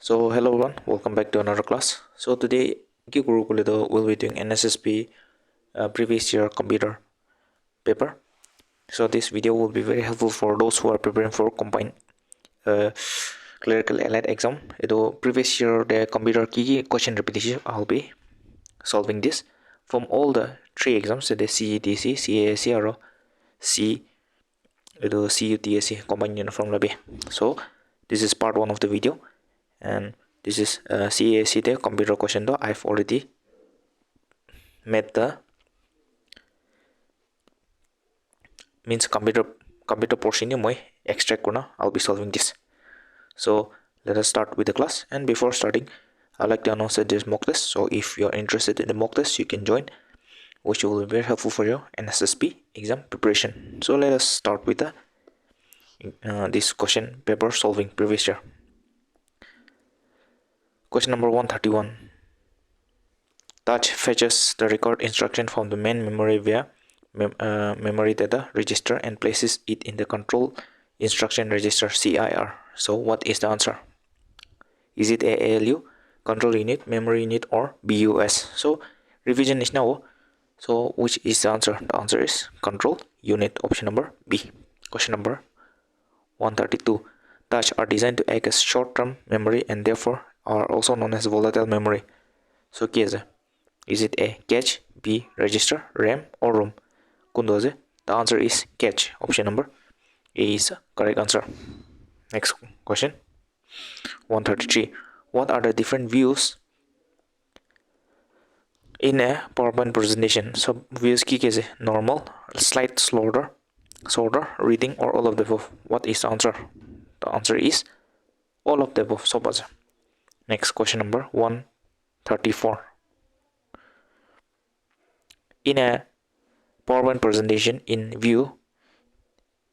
So hello everyone, welcome back to another class. So today we'll be doing NSSB previous year computer paper. So this video will be very helpful for those who are preparing for combined clerical allied exam. Previous year the computer key question repetition. I'll be solving this from all the three exams. The CETC, CASE, or C CUTSC combined uniform lobby. So this is part 1 of the video. And this is CAC the computer question though I've already made the computer portion moi extract kuna. I'll be solving this. So let us start with the class, and before starting I'd like to announce that there's mock test. So if you're interested in the mock test, you can join, which will be very helpful for your NSSB exam preparation. So let us start with the this question paper solving previous year. Question number 131. Touch fetches the record instruction from the main memory via memory data register and places it in the control instruction register CIR. So what is the answer? Is it ALU, control unit, memory unit, or BUS? So revision is now. So which is the answer? The answer is control unit, option number B. Question number 132. Touch are designed to act as short-term memory and therefore are also known as volatile memory. So is it A, cache, B, register, RAM, or ROM? The answer is cache. Option number A is the correct answer. Next question. 133. What are the different views in a PowerPoint presentation? So views key is normal, slide, sorter, reading, or all of the above. What is the answer? The answer is all of the above. So next question number 134. In a PowerPoint presentation in view,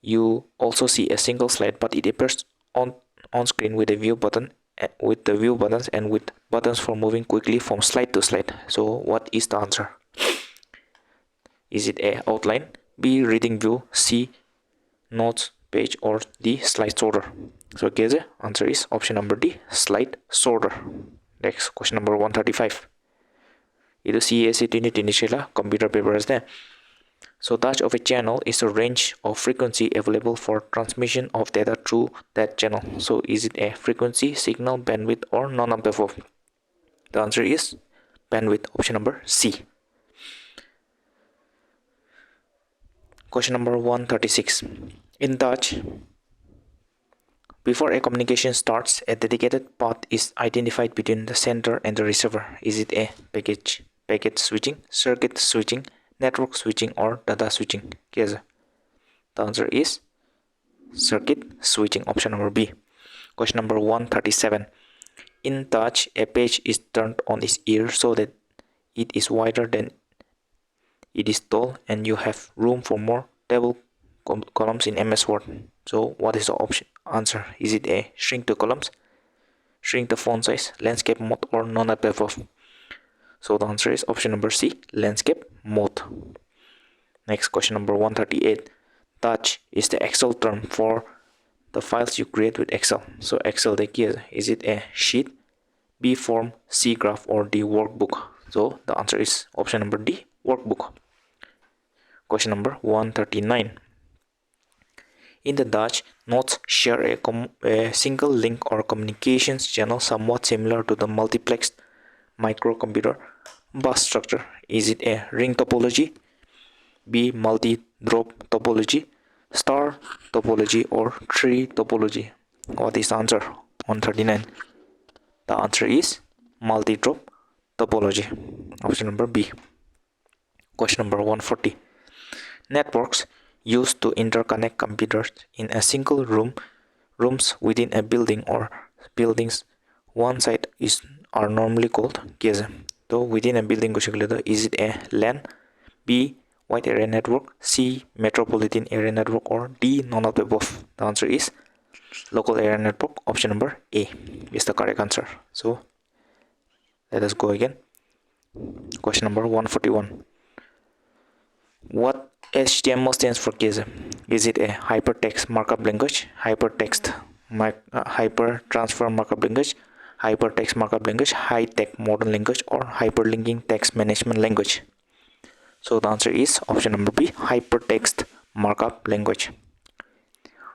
you also see a single slide, but it appears on screen with a view button, with the view buttons and with buttons for moving quickly from slide to slide. So what is the answer? Is it A, outline, B, reading view, C, notes page, or D, slide sorter? So the answer is option number D, slide sorter. Next question number 135. This CAC 2020 computer paper is there. So touch of a channel is a range of frequency available for transmission of data through that channel. So is it a frequency, signal, bandwidth, or none of the above? The answer is bandwidth, option number C. Question number 136. In touch, before a communication starts, a dedicated path is identified between the sender and the receiver. Is it A, packet switching, circuit switching, network switching, or data switching? The answer is circuit switching, option number B. Question number 137. In touch, a page is turned on its ear so that it is wider than it is tall and you have room for more table columns in MS Word. So what is the option answer? Is it A, shrink the columns, shrink the font size, landscape mode, or none of the above? So the answer is option number C, landscape mode. Next question number 138. Touch is the Excel term for the files you create with Excel. So Excel is it A, sheet, B, form, C, graph, or D, workbook? So the answer is option number D, workbook. Question number 139. In the Dutch, notes share a single link or communications channel somewhat similar to the multiplexed microcomputer bus structure. Is it A, ring topology, B, multi-drop topology, star topology, or tree topology? What is the answer? 139. The answer is multi-drop topology, option number B. Question number 140. Networks used to interconnect computers in a single rooms within a building or buildings one side are normally called case. So within a building is it A, LAN, B, wide area network, C, metropolitan area network, or D, none of the above? The answer is local area network, option number A is the correct answer. So let us go again. Question number 141. What HTML stands for case? Is it a hypertext markup language, hypertransfer markup language, hypertext markup language, high-tech modern language, or hyperlinking text management language? So the answer is option number B, hypertext markup language.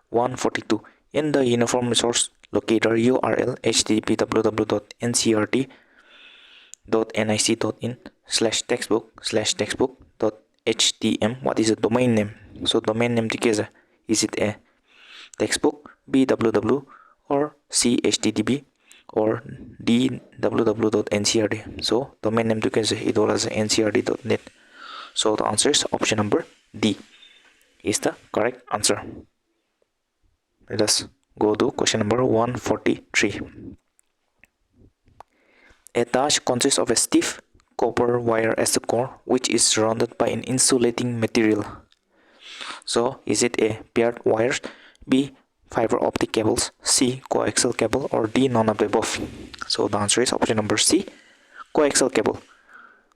142. In the uniform resource locator URL http www.ncrt.nic.in/textbook/textbook.htm, what is the domain name? So domain name is it A, textbook, B, www, or C, http, or D, www.ncrt? So domain name it was ncrt.net. So the answer is option number D is the correct answer. Let us go to question number 143. A touch consists of a stiff copper wire as the core, which is surrounded by an insulating material. So is it A, paired wires, B, fiber optic cables, C, coaxial cable, or D, none of the above? So the answer is option number C, coaxial cable.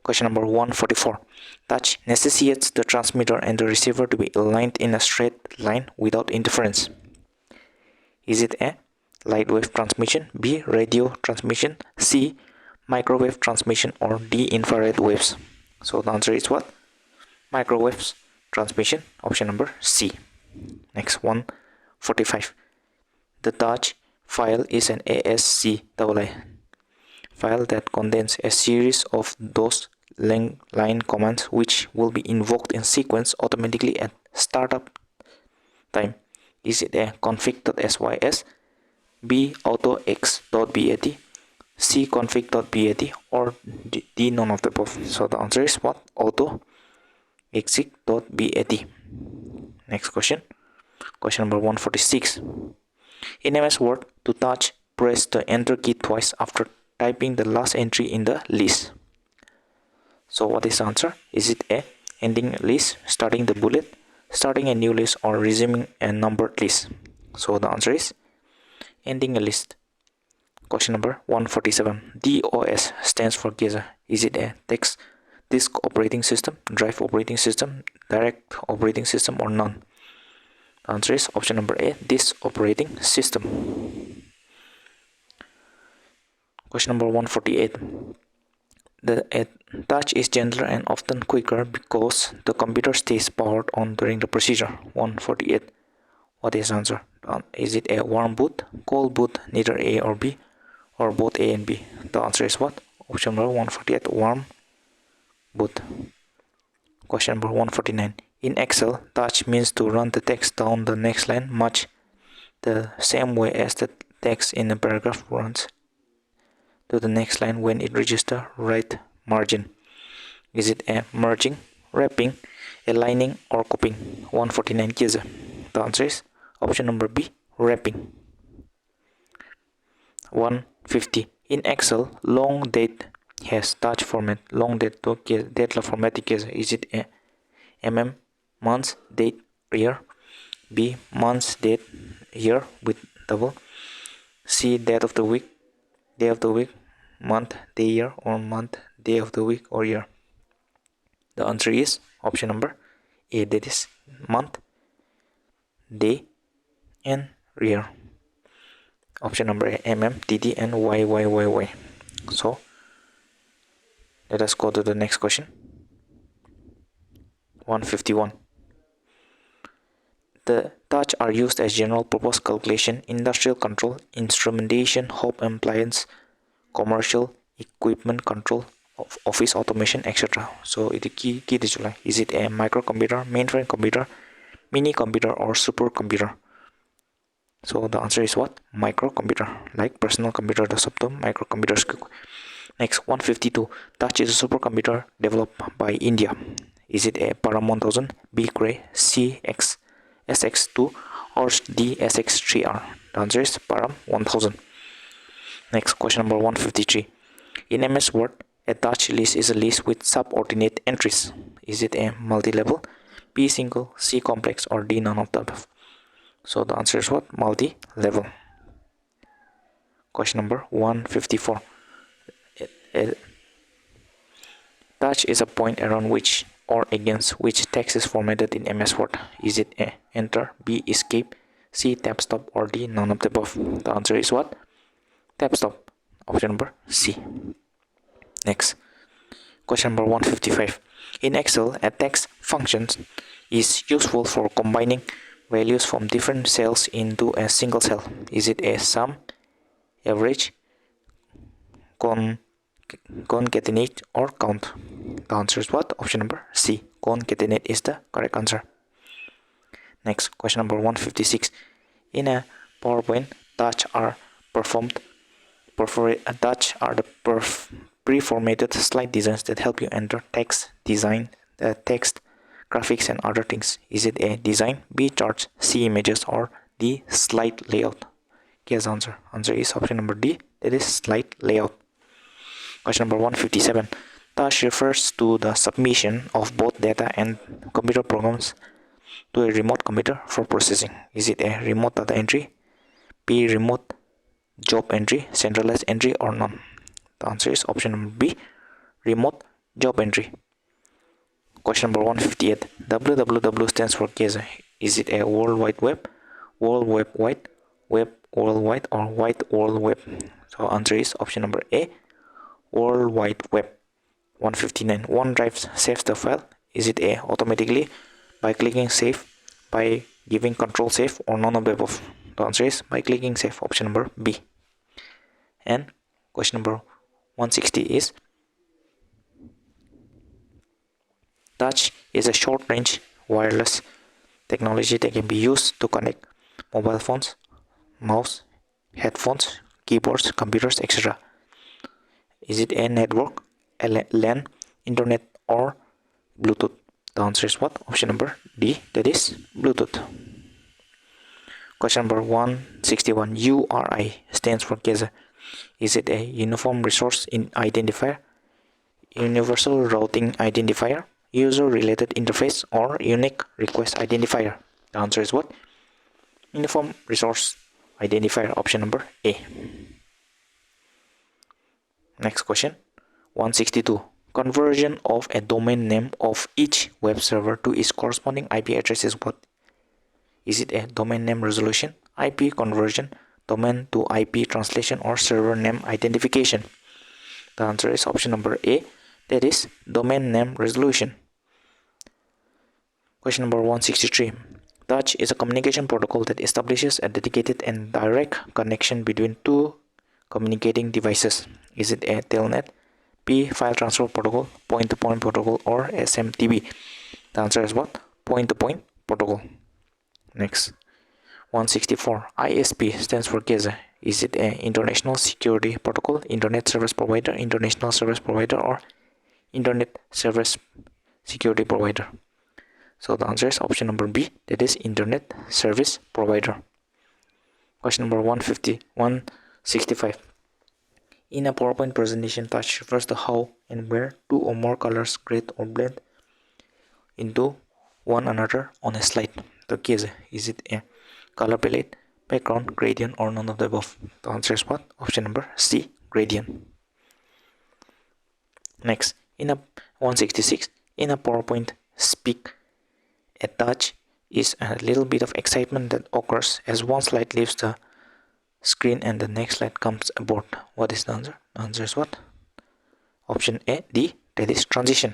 Question number 144. Touch necessitates the transmitter and the receiver to be aligned in a straight line without interference. Is it A, light wave transmission, B, radio transmission, C, microwave transmission, or D, infrared waves? So the answer is what? Microwave transmission, option number C. Next, 145. The touch file is an ASCII file that contains a series of those line commands which will be invoked in sequence automatically at startup time. Is it A, config.sys, B, autox.bat, C, config.bat, or D, none of the above? So the answer is what? autoexec.bat. Next question. Question number 146. In MS Word, to touch, press the enter key twice after typing the last entry in the list. So what is the answer? Is it A, ending a list, starting the bullet, starting a new list, or resuming a numbered list? So the answer is ending a list. Question number 147. DOS stands for CASE. Is it A, text disk operating system, drive operating system, direct operating system, or none? The answer is option number A, disk operating system. Question number 148. The touch is gentler and often quicker because the computer stays powered on during the procedure. 148. What is the answer? Is it A, warm boot, cold boot, neither A or B, or both A and B? The answer is what? Option number 148, warm boot. Question number 149. In Excel, touch means to run the text down the next line much the same way as the text in a paragraph runs to the next line when it reaches the right margin. Is it A, merging, wrapping, aligning, or copying? 149 CASE. The answer is option number B, wrapping. 150. In Excel, long date has touch format. Long date to date format CASE. Is it A, months, date, year, B, months, date, year with double, C, date of the week, day of the week, month, day, year, or month, day of the week, or year? The answer is option number A, that is month, day, and year. Option number A, TD, and YYYY. So let us go to the next question. 151. The touch are used as general purpose calculation, industrial control, instrumentation, home appliance, commercial equipment control, office automation, etc. So it is it a microcomputer, mainframe computer, mini computer, or supercomputer? So the answer is what? Microcomputer, like personal computer desktop microcomputers. Next, 152. Touch is a supercomputer developed by India. Is it A, Param 1000, B, Cray, C, SX2, or D, SX3R? The answer is Param 1000. Next, question number 153. In MS Word, a touch list is a list with subordinate entries. Is it A, multi-level, B, single, C, complex, or D, none of the above? So the answer is what? Multi-level. Question number 154. A touch is a point around which or against which text is formatted in MS Word. Is it A, enter, B, escape, C, tab stop, or D, none of the above? The answer is what? Tab stop. Option number C. Next, question number 155. In Excel, a text function is useful for combining values from different cells into a single cell. Is it a sum, average, concatenate, or count? The answer is what? Option number C. Concatenate is the correct answer. Next, question number 156. In a PowerPoint, touch are the pre-formatted slide designs that help you enter text, design the text, graphics, and other things. Is it A, design, B, charts, C, images, or D, slide layout? Guess answer. Answer is option number D, that is slide layout. Question number 157. Touch refers to the submission of both data and computer programs to a remote computer for processing. Is it A, remote data entry, B, remote job entry, centralized entry, or none? The answer is option number B, remote job entry. Question number 158. www stands for CASE. Is it a World Wide Web, World Web Wide, Web Worldwide, or Wide World Web? So answer is option number A, World Wide Web. 159. OneDrive saves the file. Is it A, automatically, by clicking save, by giving control save, or none of the above? The answer is by clicking save, option number B. And question number 160 is, touch is a short-range wireless technology that can be used to connect mobile phones, mouse, headphones, keyboards, computers, etc. Is it a network, a LAN, internet, or Bluetooth? The answer is what? Option number D, that is Bluetooth. Question number 161. URI stands for CASE. Is it a Uniform Resource Identifier, Universal Routing Identifier, User Related Interface, or Unique Request Identifier? The answer is what? Uniform Resource Identifier, option number A. Next question, 162. Conversion of a domain name of each web server to its corresponding IP address is what? Is it a domain name resolution, IP conversion, domain to IP translation, or server name identification? The answer is option number A, that is domain name resolution. Question number 163. Touch is a communication protocol that establishes a dedicated and direct connection between two communicating devices. Is it A, telnet, B, file transfer protocol, point-to-point protocol, or SMTP? The answer is what? Point-to-point protocol. Next, 164. ISP stands for CASE. Is it a International Security Protocol, Internet Service Provider, International Service Provider, or Internet Service Security Provider? So the answer is option number B, that is Internet Service Provider. Question number 165. In a PowerPoint presentation, touch refers to how and where two or more colors grade or blend into one another on a slide. The case, is it a color palette, background, gradient, or none of the above? The answer is what? Option number C, gradient. Next, in a 166, in a PowerPoint speak, a touch is a little bit of excitement that occurs as one slide leaves the screen and the next slide comes aboard. What is the answer? The answer is what? Option A, D, that is transition.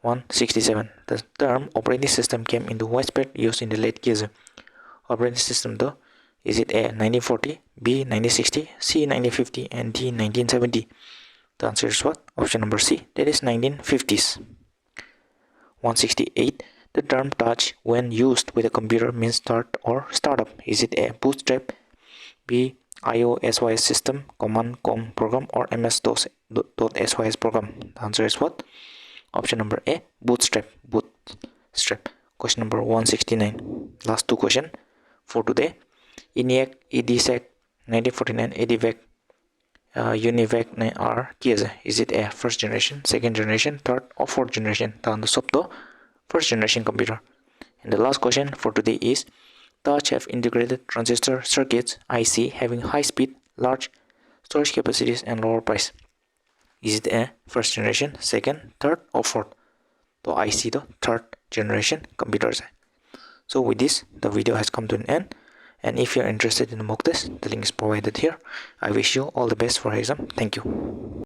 167. The term operating system came into widespread use in the late CASE. Operating system though, is it A, 1940, B, 1960, C, 1950, and D, 1970? The answer is what? Option number C, that is 1950s. 168. The term touch when used with a computer means start or startup. Is it A, bootstrap, B, IOSYS system, command com program, or MS-DOS.SYS program? The answer is what? Option number A, bootstrap. Question number 169. Last two questions for today. ENIAC, EDSEC, 1949, EDVAC, UNIVAC are CASE. Is it A, first generation, second generation, third, or fourth generation? The answer is the first generation computer. And the last question for today is, touch have integrated transistor circuits IC having high speed, large storage capacities, and lower price. Is it A, first generation, second, third, or fourth? So I see the third generation computers. So with this, the video has come to an end, And if you're interested in the mock test, the link is provided here. I wish you all the best for exam. Thank you.